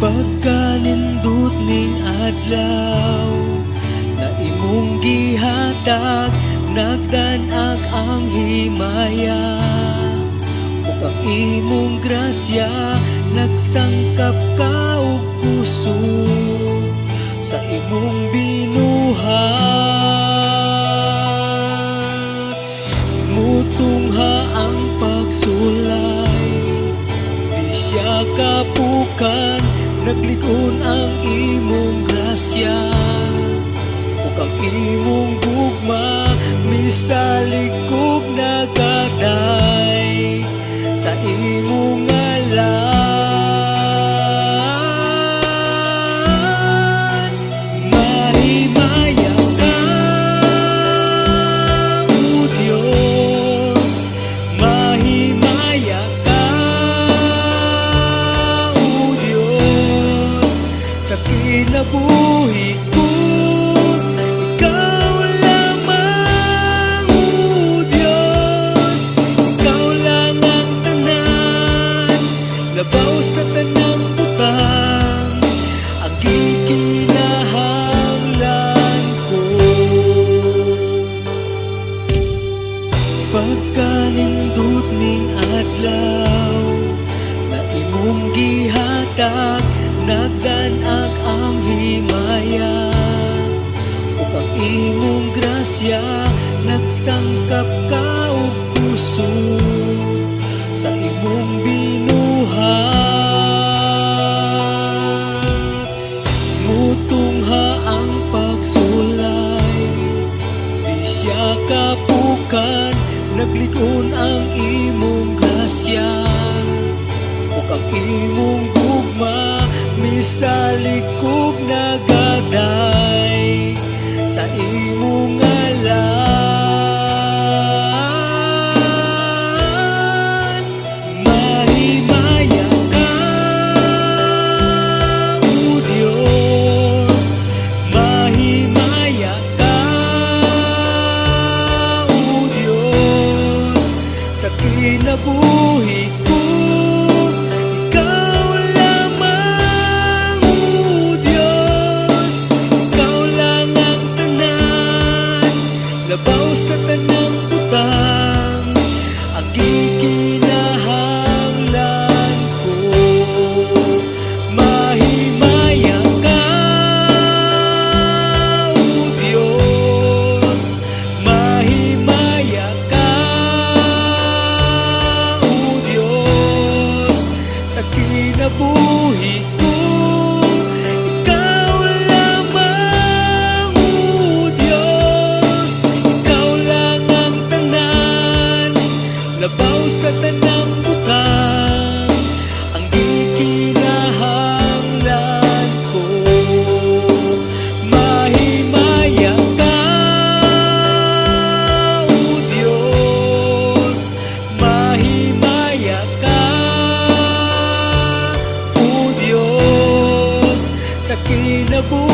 Pagkanindot ning adlaw na imong gihatag, nagdan-ag ang himaya ug ang imong grasya, nagsangkap ka og kusog sa imong binuhat. Mutungha ang pagsulay, di siya kapukan, naglikon ang imong grasya ug ang imong gugma, misalig ug nagaday sa imong ngalan. Mahimaya ka, O Diyos, mahimaya ka, O Diyos, sa kinabuhi ko. Ikaw lamang, O Diyos, ikaw lang ang tanan, labaw sa tanang butang, ang gikinahanglan ko. Pagkanindot ning adlaw na imong gihatag, nagdan-ag ang himaya ug ang imong grasya, nagsangkap ka og kusog sa imong binuhat. Mutungha ang pagsulay, di siya kapukan, naglikon ang imong grasya ug ang imong gugma, misalig ug nagaday sa imong ngalan. Mahimaya ka, O Diyos, mahimaya ka, O Diyos, sa kinabuhi ko. Ikaw lamang, O Diyos, ikaw lang ang tanan, labaw sa tanang butang, ang gikinahanglan ko. Mahimaya ka, O Diyos, mahimaya ka, O Diyos, sa kinabuhi ko. Ikaw lamang, O Diyos, ikaw lang ang tanan, labaw sa tanang butang, ang gikinahanglan ko. Mahimaya ka, O Diyos, mahimaya ka, O Diyos, sa kinabuhi